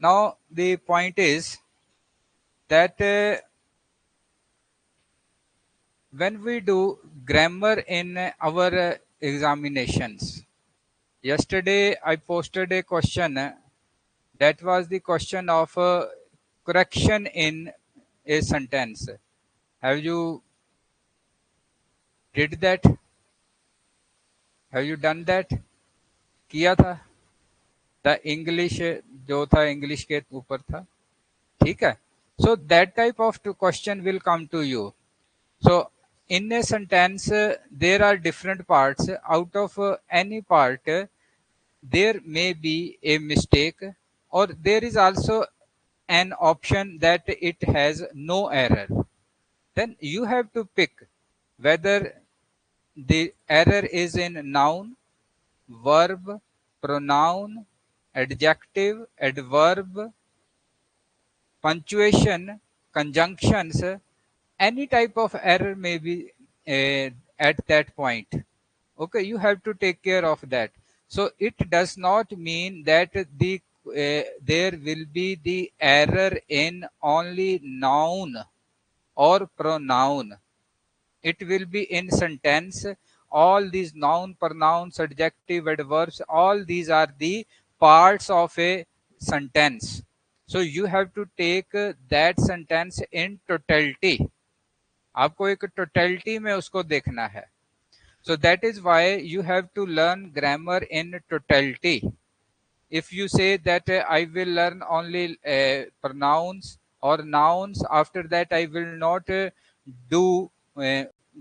Now the point is that when we do grammar in our examinations, yesterday I posted a question that was the question of correction in a sentence. Have you did that? Have you done that? किया था? The English जो था English के ऊपर था, ठीक है? So that type of question will come to you. So in a sentence, there are different parts. Out of any part, there may be a mistake, or there is also an option that it has no error. Then you have to pick whether the error is in noun, verb, pronoun, adjective, adverb, punctuation, conjunctions. Any type of error may be at that point. Okay, you have to take care of that. So it does not mean that there will be the error in only noun or pronoun. It will be in sentence. All these noun, pronouns, adjective, adverbs, all these are the parts of a sentence. So you have to take that sentence in totality. आपको एक totality में उसको देखना है. So that is why you have to learn grammar in totality. If you say that I will learn only pronouns or nouns, after that I will not do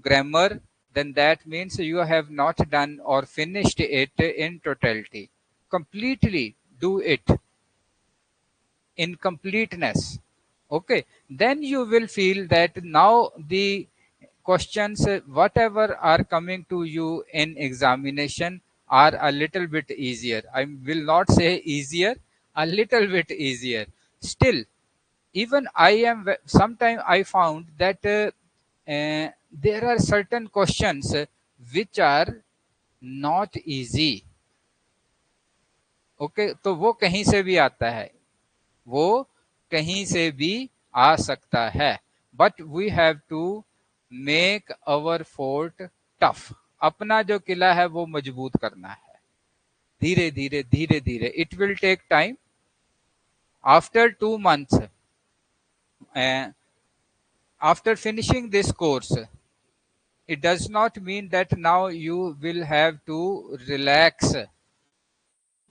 grammar, then that means you have not done or finished it in totality. Completely do it in completeness. Okay, then you will feel that now the questions whatever are coming to you in examination are a little bit easier. I will not say easier, a little bit easier. Still, even I am sometime I found that there are certain questions which are not easy. Okay, तो वो कहीं से भी आता है, वो कहीं से भी आ सकता है. But we have to make our fort tough. अपना जो किला है वो मजबूत करना है. धीरे धीरे धीरे धीरे. It will take time. After 2 months, after finishing this course, it does not mean that now you will have to relax.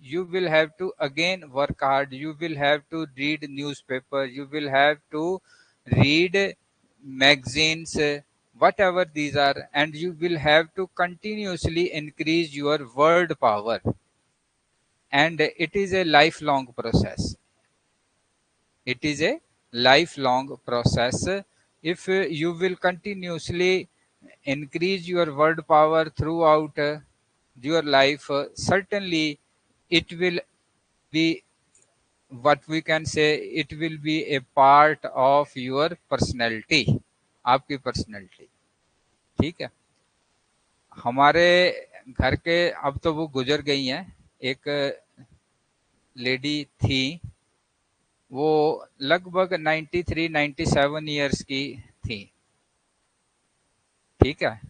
You will have to again work hard. You will have to read newspaper. You will have to read magazines, whatever these are, and you will have to continuously increase your word power. And it is a lifelong process. It is a lifelong process. If you will continuously increase your word power throughout your life, certainly it will be, what we can say, it will be a part of your personality. आपकी personality. ठीक है. हमारे घर के, अब तो वो गुजर गई हैं, एक लेडी थी, वो लगभग 93-97 ईयर्स की थी. ठीक है.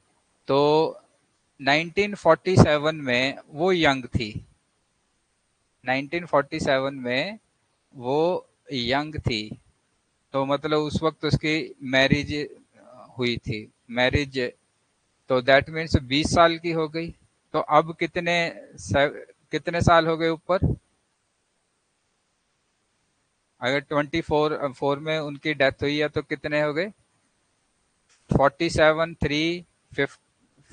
तो 1947 में वो यंग थी. 1947 में वो यंग थी, तो मतलब उस वक्त उसकी मैरिज हुई थी. मैरिज तो दैट मीन्स 20 साल की हो गई. तो अब कितने साल हो गए ऊपर? अगर 24 में उनकी डेथ हुई है तो कितने हो गए? 47, 3,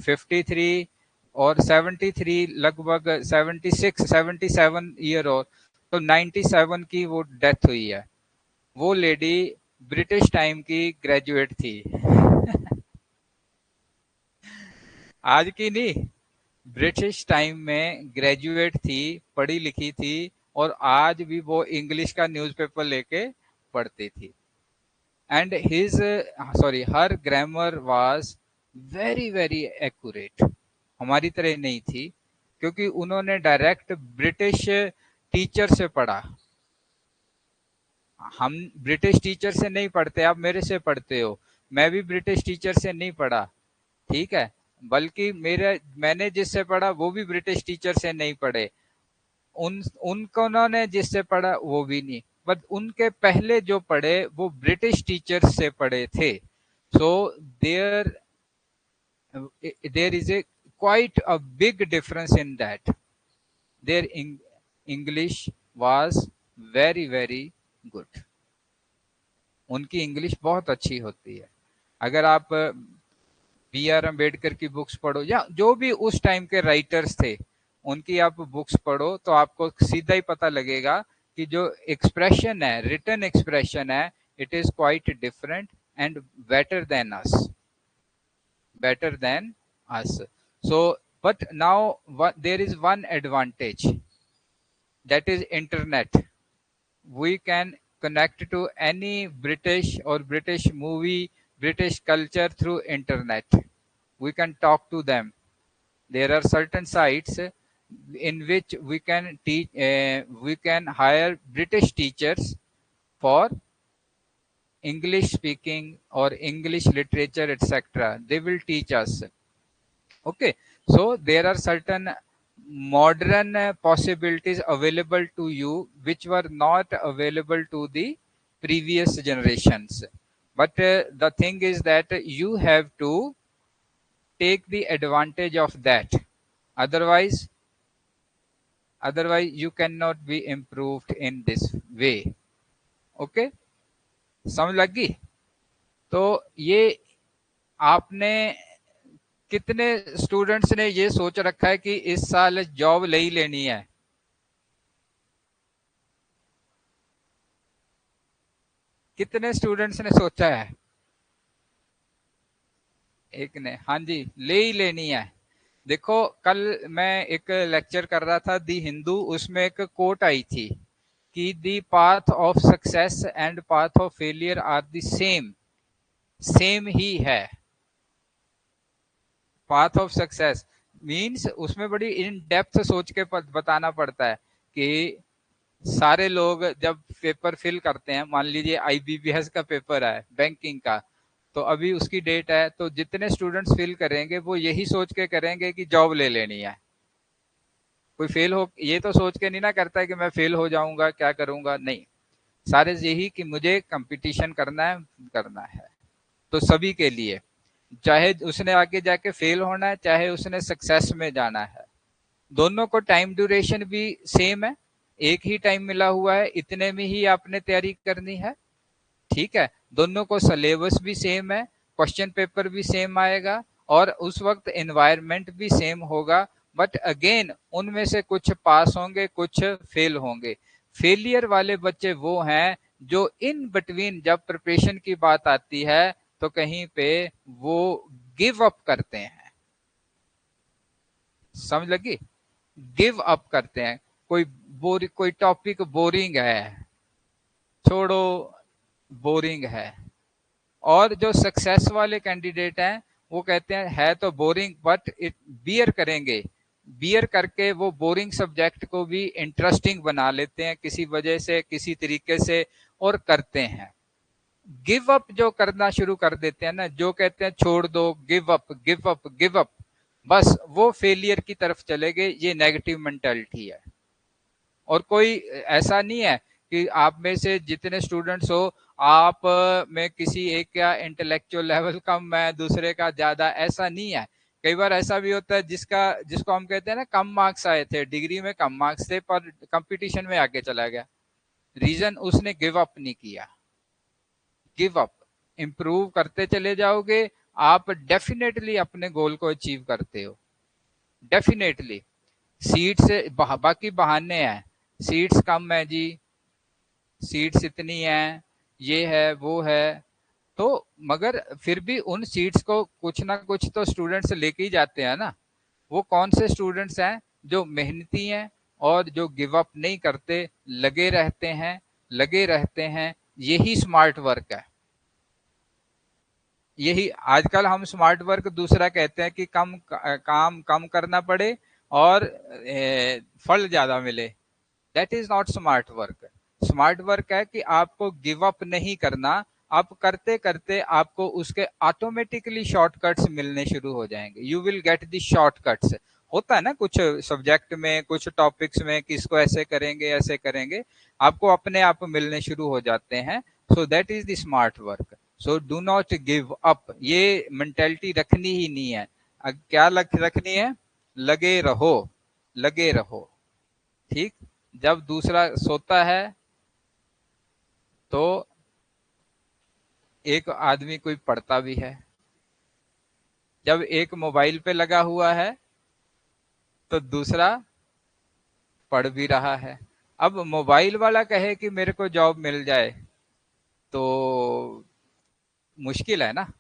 53 और 73, लगभग 77 ईयर. और तो 97 की वो डेथ हुई है. वो लेडी ब्रिटिश टाइम की ग्रेजुएट थी. आज की नहीं, ब्रिटिश टाइम में ग्रेजुएट थी, पढ़ी लिखी थी, और आज भी वो इंग्लिश का न्यूज़पेपर लेके पढ़ती थी. And her grammar was very very accurate. हमारी तरह नहीं थी, क्योंकि उन्होंने डायरेक्ट ब्रिटिश टीचर से पढ़ा. हम ब्रिटिश टीचर से नहीं पढ़ते, आप मेरे से पढ़ते हो, मैं भी ब्रिटिश टीचर से नहीं पढ़ा, ठीक है, बल्कि मैंने जिससे पढ़ा वो भी ब्रिटिश टीचर से नहीं पढ़े, उनको उन्होंने जिससे पढ़ा वो भी नहीं, बट उनके पहले जो पढ़े वो ब्रिटिश टीचर से पढ़े थे। So there there is a quite a big difference in that, their English was very very good, उनकी इंग्लिश बहुत अच्छी होती है। अगर आप बी आर अम्बेडकर की बुक्स पढ़ो या जो भी उस टाइम के राइटर्स थे उनकी आप बुक्स पढ़ो तो आपको सीधा ही पता लगेगा कि जो एक्सप्रेशन है, रिटन एक्सप्रेशन है, it is quite different and better than us, better than us. So, but now there is one advantage, that is internet. We can connect to any British or British movie, British culture through internet. We can talk to them. There are certain sites in which we can teach, we can hire British teachers for English speaking or English literature, etc. They will teach us. Okay, so there are certain modern possibilities available to you which were not available to the previous generations. But the thing is that you have to take the advantage of that. Otherwise, otherwise you cannot be improved in this way. Okay, समझ लगी? तो ये आपने कितने students ने ये सोच रखा है कि इस साल जॉब ले ही लेनी है? कितने स्टूडेंट्स ने सोचा है? एक ने, हाँ जी, ले ही लेनी है। देखो, कल मैं एक लेक्चर कर रहा था दी हिंदू, उसमें एक कोट आई थी कि the path of success and path of failure are the same, same ही है। पाथ ऑफ सक्सेस मीन्स उसमें बड़ी इन डेप्थ सोच के बताना पड़ता है कि सारे लोग जब पेपर फिल करते हैं, मान लीजिए आईबीपीएस का पेपर है, बैंकिंग का, तो अभी उसकी डेट है, तो जितने स्टूडेंट्स फिल करेंगे वो यही सोच के करेंगे कि जॉब ले लेनी है। कोई फेल हो ये तो सोच के नहीं ना करता है कि मैं फेल हो जाऊंगा, क्या करूंगा, नहीं, सारे यही कि मुझे कंपटीशन करना है। तो सभी के लिए, चाहे उसने आगे जाके फेल होना है, चाहे उसने सक्सेस में जाना है, दोनों को टाइम ड्यूरेशन भी सेम है, एक ही टाइम मिला हुआ है, इतने में ही आपने तैयारी करनी है, ठीक है। दोनों को सिलेबस भी सेम है, क्वेश्चन पेपर भी सेम आएगा और उस वक्त एनवायरनमेंट भी सेम होगा, बट अगेन उनमें से कुछ पास होंगे, कुछ फेल होंगे। फेलियर वाले बच्चे वो हैं जो इन बिटवीन, जब प्रिपरेशन की बात आती है तो कहीं पे वो गिव अप करते हैं। समझ लगी? गिव अप करते हैं। कोई टॉपिक बोरिंग है, छोड़ो, बोरिंग है। और जो सक्सेस वाले कैंडिडेट हैं वो कहते हैं है तो बोरिंग, बट इट बियर करेंगे, बियर करके वो बोरिंग सब्जेक्ट को भी इंटरेस्टिंग बना लेते हैं किसी वजह से, किसी तरीके से, और करते हैं। गिव अप जो करना शुरू कर देते हैं ना, जो कहते हैं छोड़ दो, give up give up give up, बस वो फेलियर की तरफ चले गए। ये नेगेटिव मेंटालिटी है। और कोई ऐसा नहीं है कि आप में से जितने स्टूडेंट्स हो, आप में किसी एक का इंटेलेक्चुअल लेवल कम है, दूसरे का ज्यादा, ऐसा नहीं है। कई बार ऐसा भी होता है जिसको हम कहते हैं ना कम मार्क्स आए थे, डिग्री में कम मार्क्स थे पर कंपटीशन में आगे चला गया, रीजन उसने गिव अप नहीं किया। गिव अप, इम्प्रूव करते चले जाओगे, आप डेफिनेटली अपने गोल को अचीव करते हो, डेफिनेटली। सीट्स बाकी बहाने हैं, सीट्स कम है जी, सीट्स इतनी हैं, ये है वो है, तो मगर फिर भी उन सीट्स को कुछ ना कुछ तो स्टूडेंट्स लेके ही जाते हैं ना। वो कौन से स्टूडेंट्स हैं जो मेहनती हैं और जो गिव अप नहीं करते, लगे रहते हैं, यही स्मार्ट वर्क है। यही आजकल हम स्मार्ट वर्क दूसरा कहते हैं कि काम कम करना पड़े और फल ज्यादा मिले, that is not smart work. Smart work है कि आपको गिव अप नहीं करना, आप करते करते आपको उसके ऑटोमेटिकली शॉर्टकट्स मिलने शुरू हो जाएंगे, you will get the shortcuts. होता है ना कुछ सब्जेक्ट में, कुछ टॉपिक्स में कि इसको ऐसे करेंगे ऐसे करेंगे, आपको अपने आप मिलने शुरू हो जाते हैं। So that is the smart work. So do not give up, ये मेंटेलिटी रखनी ही नहीं है। क्या रखनी है? लगे रहो, लगे रहो। ठीक। जब दूसरा सोता है तो एक आदमी कोई पढ़ता भी है, जब एक मोबाइल पे लगा हुआ है तो दूसरा पढ़ भी रहा है। अब मोबाइल वाला कहे कि मेरे को जॉब मिल जाए तो मुश्किल है ना।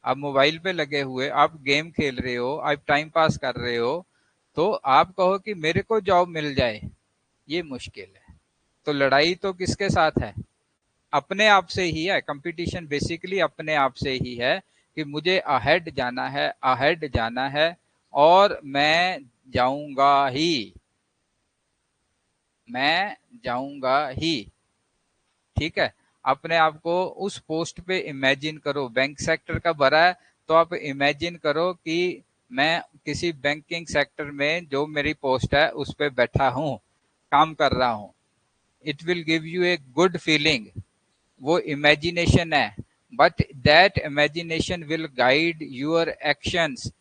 आप मोबाइल पे लगे हुए, आप गेम खेल रहे हो, आप टाइम पास कर रहे हो, तो आप कहो कि मेरे को जॉब मिल जाए, ये मुश्किल है। तो लड़ाई तो किसके साथ है? अपने आप से ही है। कंपटीशन बेसिकली अपने आप से ही है कि मुझे अहेड जाना है, अहेड जाना है, और मैं जाऊंगा ही, मैं जाऊंगा ही। ठीक है। अपने आप को उस पोस्ट पे इमेजिन करो। बैंक सेक्टर का भरा है तो आप इमेजिन करो कि मैं किसी बैंकिंग सेक्टर में जो मेरी पोस्ट है उस पे बैठा हूं, काम कर रहा हूं। It will give you a good feeling. वो इमेजिनेशन है, but that imagination will guide your actions,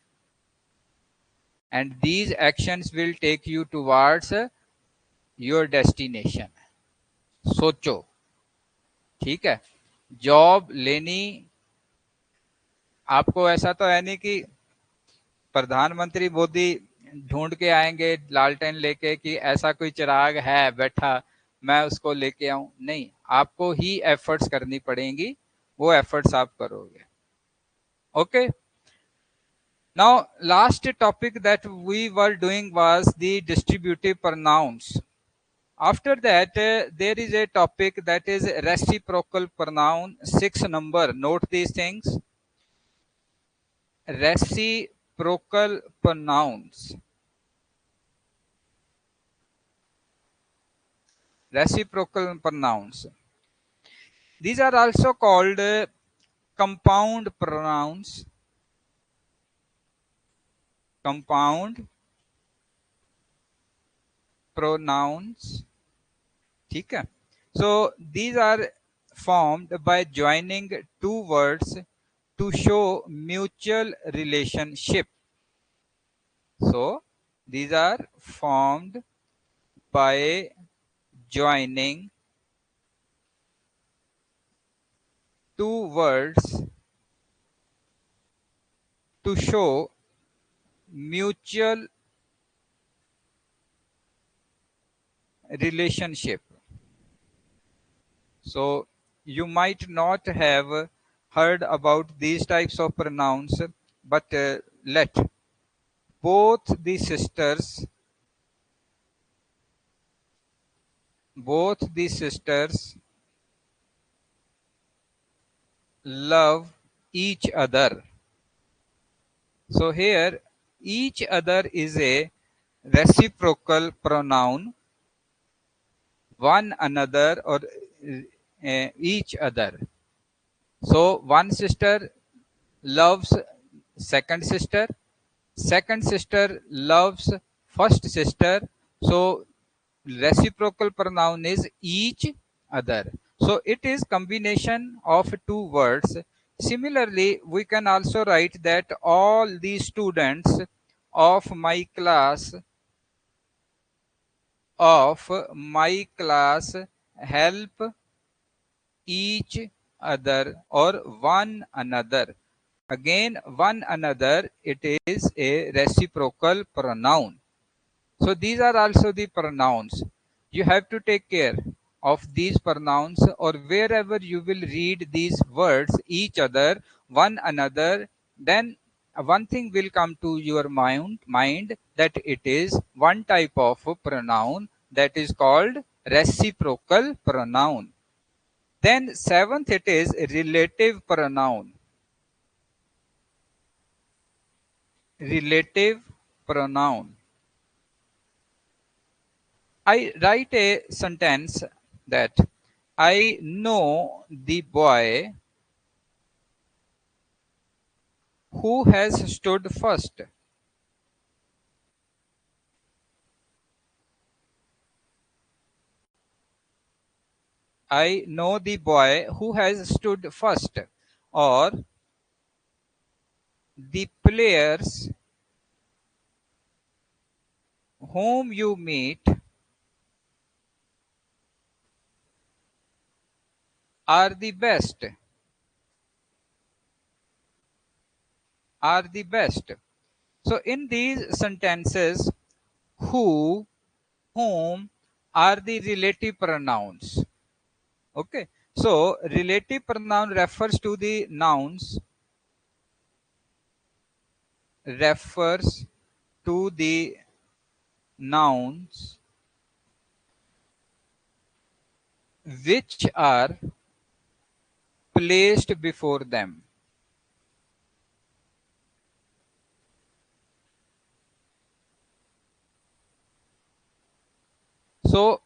and these actions will take you towards your destination. सोचो। ठीक है। जॉब लेनी, आपको ऐसा तो है नहीं कि प्रधानमंत्री मोदी ढूंढ के आएंगे लालटेन लेके कि ऐसा कोई चिराग है बैठा, मैं उसको लेके आऊं। नहीं, आपको ही एफर्ट्स करनी पड़ेंगी, वो एफर्ट्स आप करोगे। Okay. Now last topic that we were doing was the distributive pronouns. After that, there is a topic that is reciprocal pronoun, 6 number. Note these things. Reciprocal pronouns. Reciprocal pronouns. These are also called compound pronouns. Compound pronouns. ठीक है. So these are formed by joining two words to show mutual relationship. So these are formed by joining two words to show mutual relationship. So you might not have heard about these types of pronouns, but let both the sisters, both the sisters love each other. So here each other is a reciprocal pronoun, one another or each other. So one sister loves second sister, second sister loves first sister. So reciprocal pronoun is each other. So it is combination of two words. Similarly, we can also write that all the students of my class, of my class help each other or one another. Again, one another, it is a reciprocal pronoun. So these are also the pronouns. You have to take care of these pronouns, or wherever you will read these words, each other, one another, then one thing will come to your mind that it is one type of pronoun that is called reciprocal pronoun. Then seventh, it is relative pronoun. Relative pronoun. I write a sentence that I know the boy who has stood first. I know the boy who has stood first. Or the players whom you meet are the best. Are the best. So in these sentences, who, whom are the relative pronouns. Okay. So relative pronoun refers to the nouns, refers to the nouns which are placed before them. So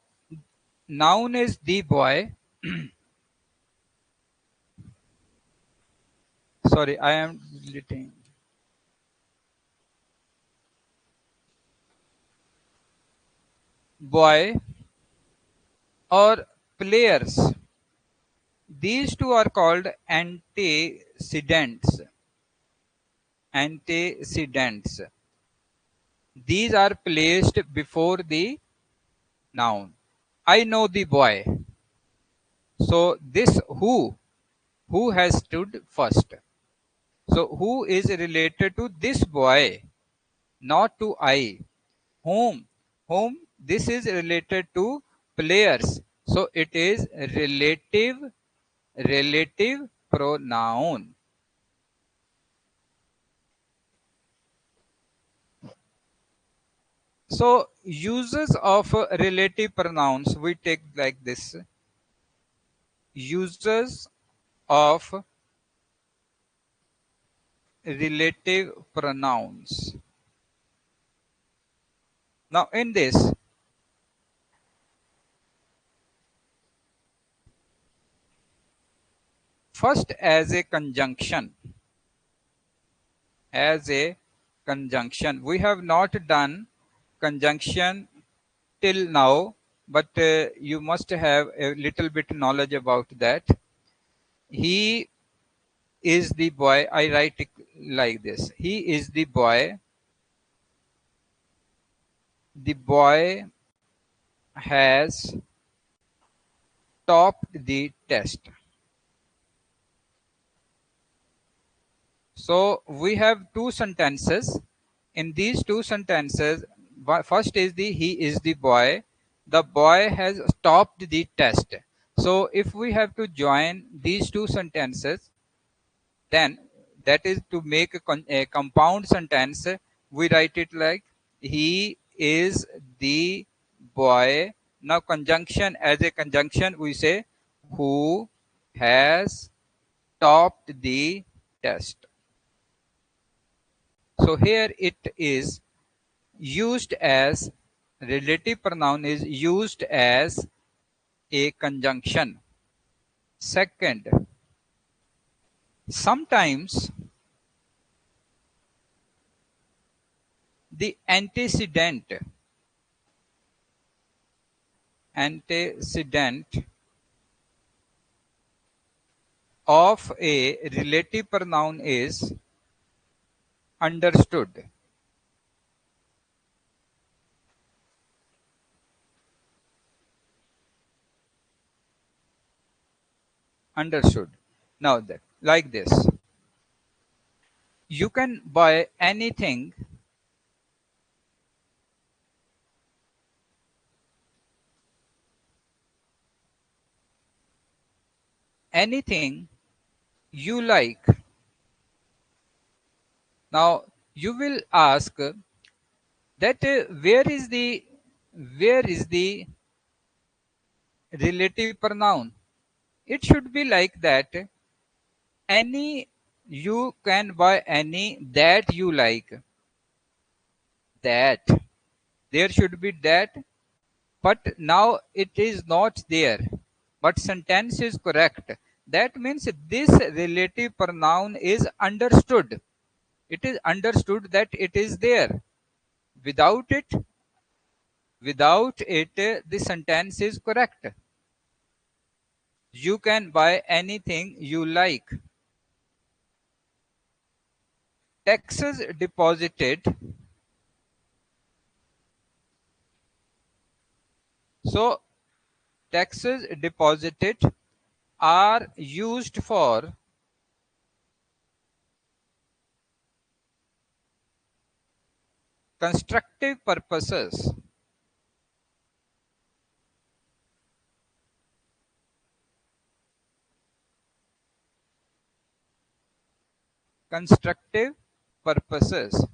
noun is the boy. Sorry, I am deleting. Boy or players. These two are called antecedents. Antecedents. These are placed before the noun. I know the boy. So this who has stood first. So who is related to this boy, not to I. Whom, whom this is related to players. So it is relative pronoun. So uses of relative pronouns we take like this. Uses of relative pronouns. Now in this, first as a conjunction, as a conjunction. We have not done conjunction till now, but you must have a little bit knowledge about that. He is the boy. I write it like this. He is the boy. The boy has topped the test. So we have two sentences. In these two sentences, first is the he is the boy. The boy has topped the test. So if we have to join these two sentences, then that is to make a compound sentence. We write it like he is the boy. Now conjunction, as a conjunction we say who has topped the test. So here it is used as relative pronoun is used as a conjunction. Second, sometimes the antecedent of a relative pronoun is understood. Understood. Now that like this, you can buy anything you like. Now you will ask that where is the relative pronoun? It should be like that. Any, you can buy any that you like. That there should be that but now it is not there, but sentence is correct. That means this relative pronoun is understood. It is understood that it is there. Without it, the sentence is correct. You can buy anything you like. Taxes deposited. So taxes deposited are used for constructive purposes. Constructive purposes.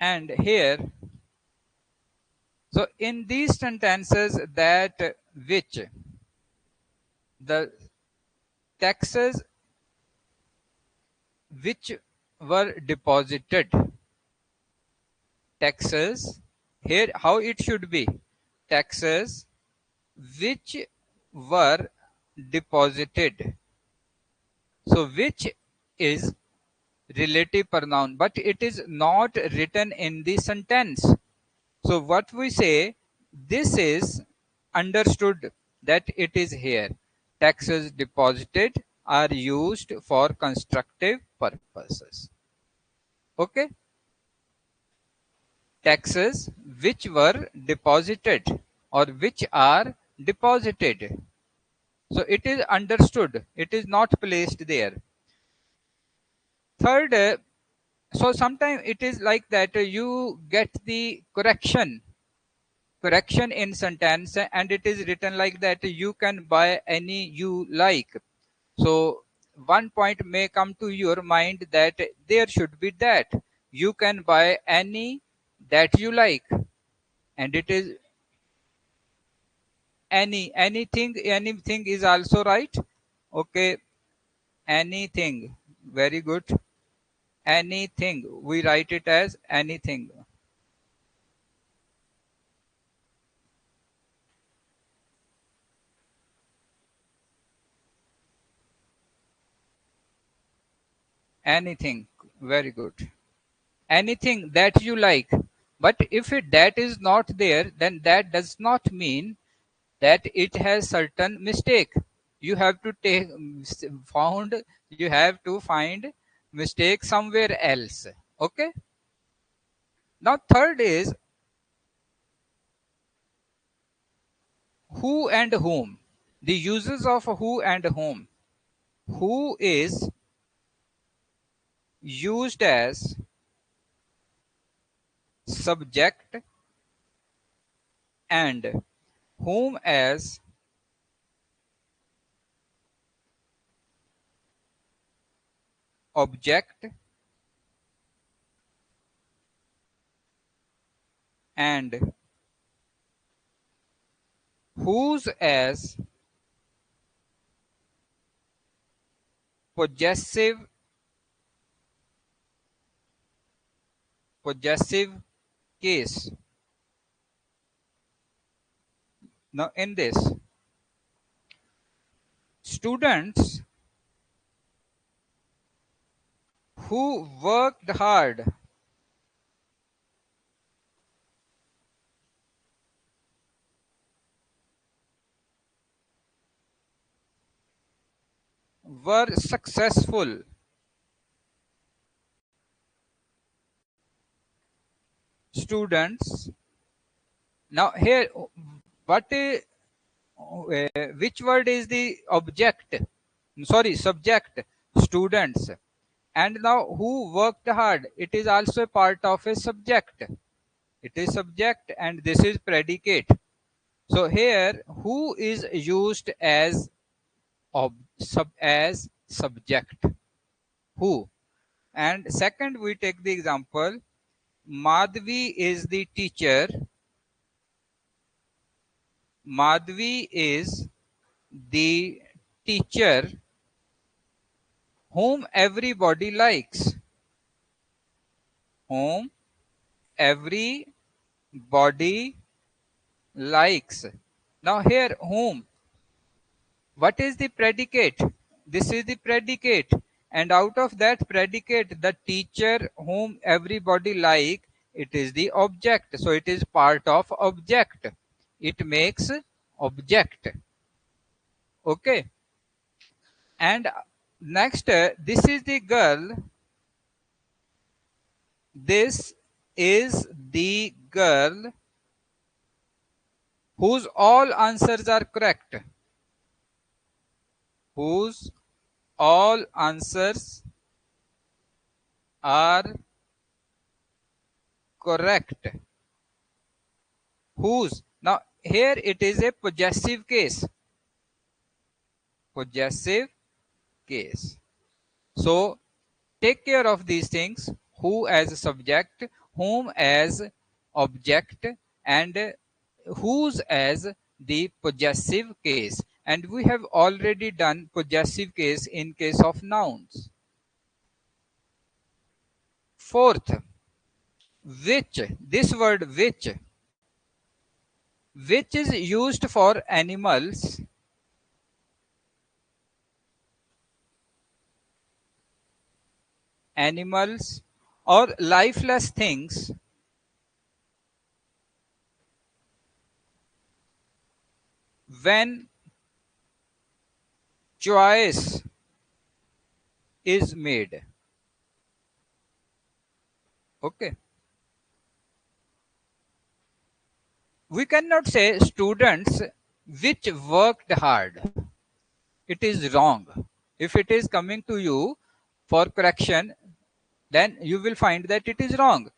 And here, so in these sentences that which the taxes which were deposited, taxes, here how it should be, taxes which were deposited. So which is relative pronoun, but it is not written in the sentence. So what we say, this is understood that it is here. Taxes deposited are used for constructive purposes. Okay. Taxes which were deposited or which are deposited. So it is understood. It is not placed there. Third, so sometimes it is like that you get the correction in sentence and it is written like that you can buy any you like. So one point may come to your mind that there should be that you can buy any that you like, and it is anything is also right. Okay, anything, very good. Anything, we write it as anything. Anything, very good. Anything that you like. But if that is not there, then that does not mean that it has certain mistake. You have to you have to find mistake somewhere else. Okay. Now third is who and whom. The uses of who and whom. Who is used as subject and whom as object and whose as possessive possessive case. Now in this, students who worked hard were successful. Students. Now here, what which word is the object? Sorry, subject. Students. And now who worked hard? It is also a part of a subject. It is subject and this is predicate. So here who is used as as subject. Who. And second, we take the example, Madhvi is the teacher. Madhvi is the teacher whom everybody likes. Whom everybody likes. Now here whom, what is the predicate? This is the predicate, and out of that predicate the teacher whom everybody like, it is the object, so it is part of object, it makes object. Okay, and next this is the girl, this is the girl whose all answers are correct, whose all answers are correct. Whose, now here it is a possessive case, possessive case. So take care of these things, who as a subject, whom as object, and whose as the possessive case. And we have already done possessive case in case of nouns. Fourth, which, this word which is used for animals or lifeless things when choice is made. Okay, we cannot say students which worked hard, it is wrong. If it is coming to you for correction, then you will find that it is wrong.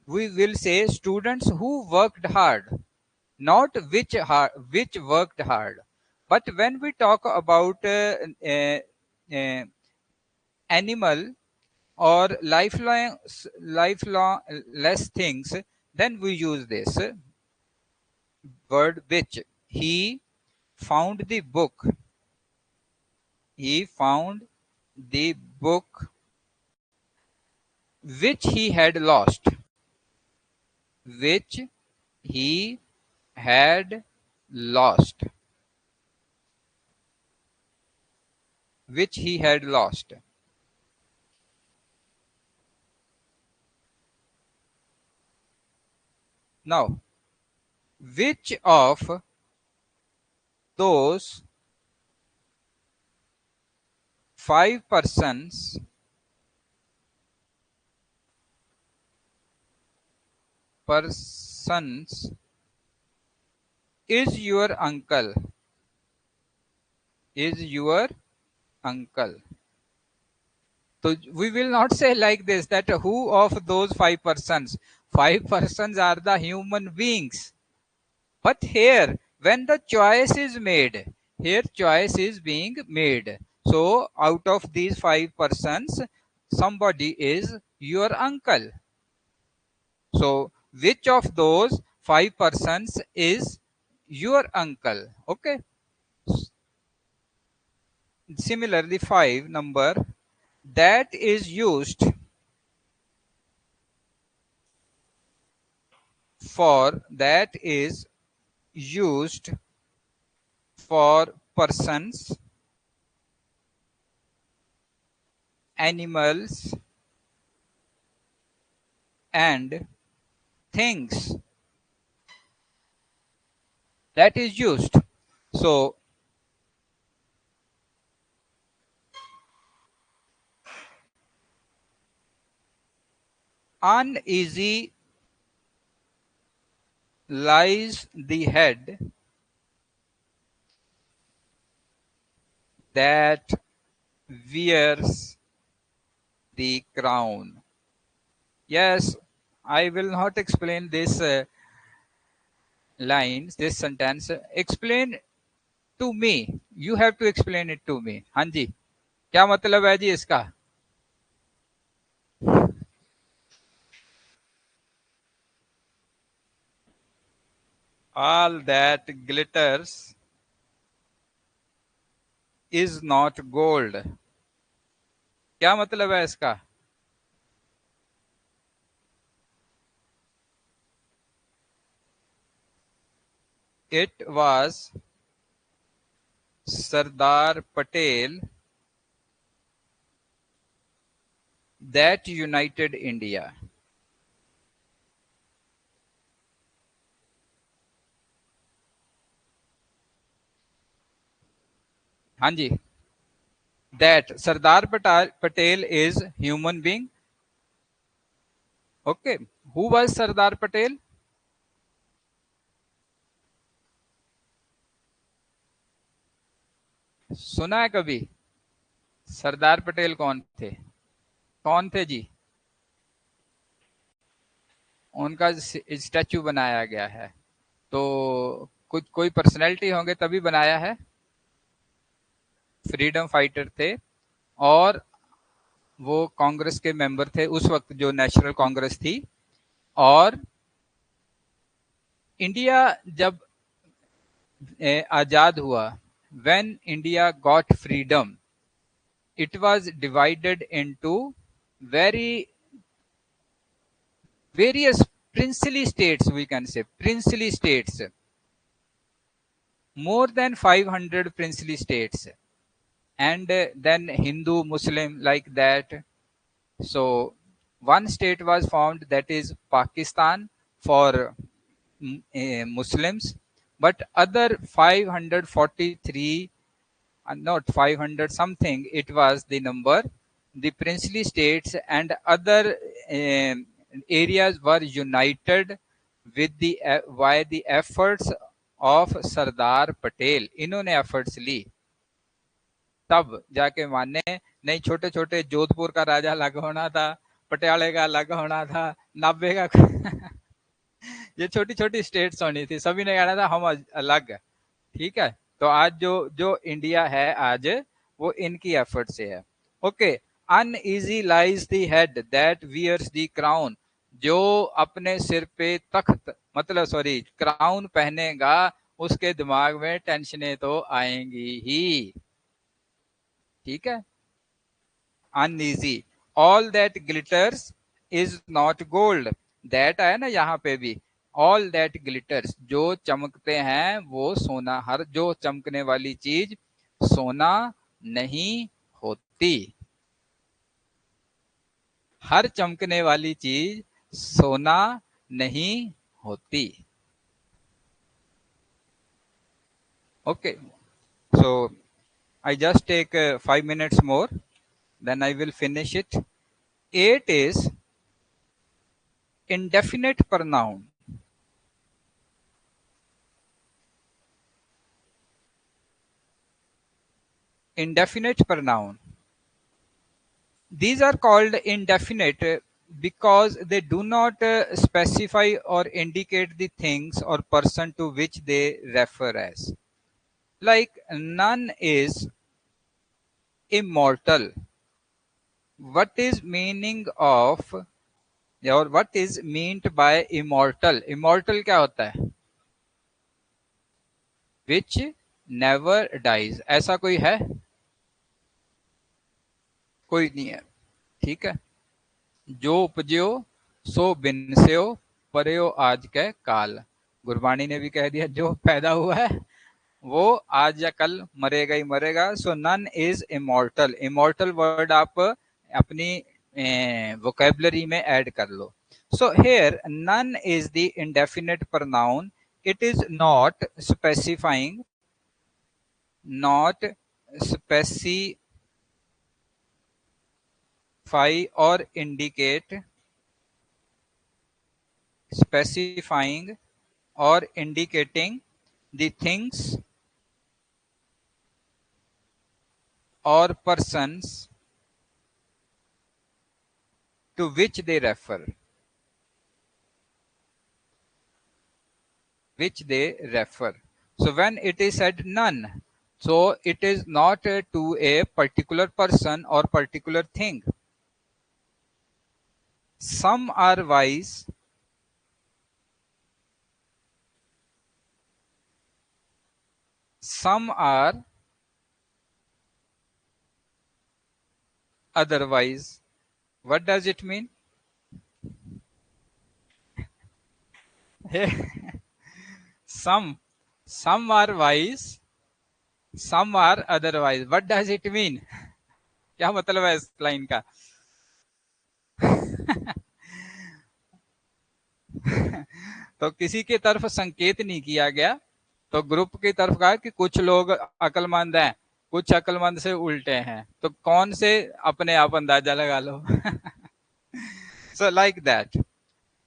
We will say students who worked hard, not which worked hard. But when we talk about uh, animal or lifelong less things, then we use this word which. He found the book, he found the book which he had lost, which he had lost, which he had lost. Now, which of those five persons is your uncle? Is your uncle? So we will not say like this, that who of those five persons? Five persons are the human beings. But here, when the choice is made, here choice is being made. So out of these five persons, somebody is your uncle. So which of those five persons is your uncle? Okay. Similarly, five number that is used that is used for persons, animals, and things, that is used. So uneasy lies the head that wears the crown. Yes, I will not explain this lines, this sentence. Explain to me. You have to explain it to me. हाँ जी, क्या मतलब है जी इसका? All that glitters is not gold. क्या मतलब है इसका? It was Sardar Patel that united India. हाँ जी, that Sardar Patel is human being. Okay, who was Sardar Patel? सुना है कभी? सरदार पटेल कौन थे? कौन थे जी? उनका स्टैचू बनाया गया है। तो कुछ कोई पर्सनैलिटी होंगे तभी बनाया है। फ्रीडम फाइटर थे, और वो कांग्रेस के मेंबर थे उस वक्त, जो नेशनल कांग्रेस थी। और इंडिया जब आजाद हुआ, when India got freedom, it was divided into very various princely states, we can say princely states, more than 500 princely states, and then Hindu, Muslim, like that. So one state was formed, that is Pakistan, for Muslims, but other 543, not 500 something, it was the number, the princely states and other areas were united with the by the efforts of Sardar Patel. इन्होंने efforts ली, तब जाके माने। नहीं, छोटे छोटे जोधपुर का राजा अलग होना था, पटियाले का अलग होना था, नाभे का ये छोटी छोटी स्टेट्स होनी थी, सभी ने कहना था हम अलग। ठीक है, तो आज जो जो इंडिया है आज, वो इनकी एफर्ट से है। Okay, uneasy lies the head that wears the crown, जो अपने सिर पे तख्त, मतलब सॉरी क्राउन पहनेगा, उसके दिमाग में टेंशनें तो आएंगी ही। ठीक है, uneasy, all that glitters is not gold, that है ना यहाँ पे भी, ऑल दैट ग्लिटर्स, जो चमकते हैं वो सोना, हर जो चमकने वाली चीज सोना नहीं होती। हर चमकने वाली चीज सोना नहीं होती। Okay, so I just take 5 minutes more, then I will finish it. 8 is indefinite pronoun. Indefinite pronoun. These are called indefinite because they do not specify or indicate the things or person to which they refer as. Like none is immortal. What is meaning of, or what is meant by immortal? Immortal क्या होता है? Which never dies. ऐसा कोई है? कोई नहीं है। ठीक है, जो उपजयो सो बिनस्यो, परयो आज के काल। गुरबाणी ने भी कह दिया, जो पैदा हुआ है वो आज या कल मरेगा ही मरेगा। So none is immortal. Immortal word आप अपनी वोकेबलरी में ऐड कर लो। So here none is the indefinite pronoun. It is not specifying, not specify or indicate, specifying or indicating the things or persons to which they refer, which they refer. So when it is said none, so it is not to a particular person or particular thing. Some are wise, some are otherwise. What does it mean? Some some are wise, some are otherwise. What does it mean? क्या मतलब है इस line का? तो किसी की तरफ संकेत नहीं किया गया, तो ग्रुप की तरफ कहा कि कुछ लोग अक्लमंद हैं, कुछ अक्लमंद से उल्टे हैं, तो कौन से अपने आप अंदाजा लगा लो। So like that.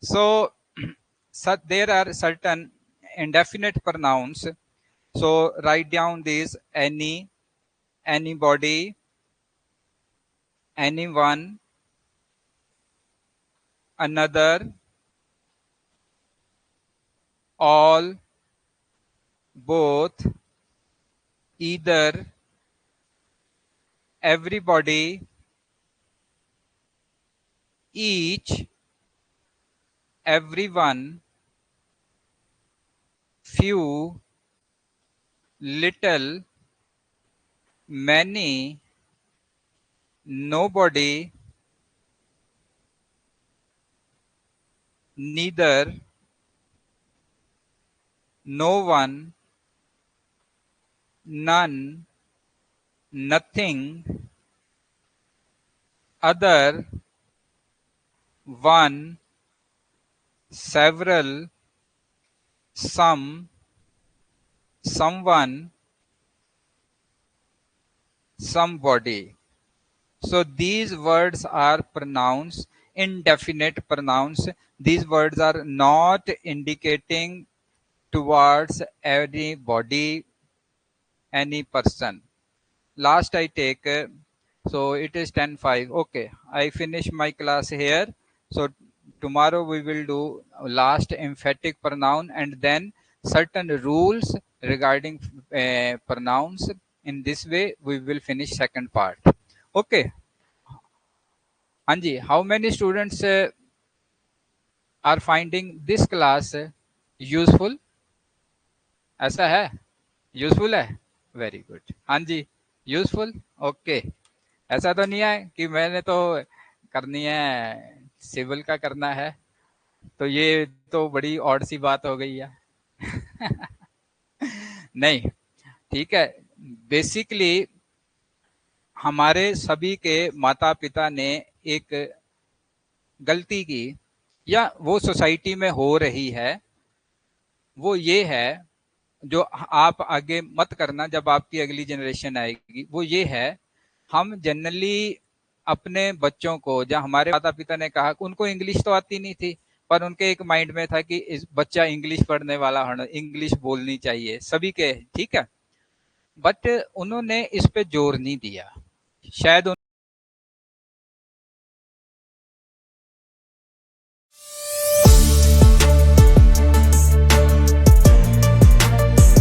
So, there are certain indefinite pronouns. So write down these: any, anybody, anyone, another, all, both, either, everybody, each, everyone, few, little, many, nobody, neither, no one, none, nothing, other, one, several, some, someone, somebody. So these words are pronouns, indefinite pronouns. These words are not indicating towards anybody, any person. Last I take, so it is 10:05. Okay, I finish my class here. So tomorrow we will do last emphatic pronoun and then certain rules regarding pronouns. In this way we will finish second part. Okay. Anji, how many students are finding this class useful? ऐसा है? Useful है? Very good. हाँ जी, useful. Okay, ऐसा तो नहीं है कि मैंने तो करनी है, सिविल का करना है, तो ये तो बड़ी ऑड सी बात हो गई है। नहीं, ठीक है। बेसिकली हमारे सभी के माता पिता ने एक गलती की, या वो सोसाइटी में हो रही है, वो ये है, जो आप आगे मत करना जब आपकी अगली जनरेशन आएगी, वो ये है, हम जनरली अपने बच्चों को, जब हमारे माता पिता ने कहा, उनको इंग्लिश तो आती नहीं थी, पर उनके एक माइंड में था कि इस बच्चा इंग्लिश पढ़ने वाला होना, इंग्लिश बोलनी चाहिए सभी के, ठीक है। बट उन्होंने इस पे जोर नहीं दिया, शायद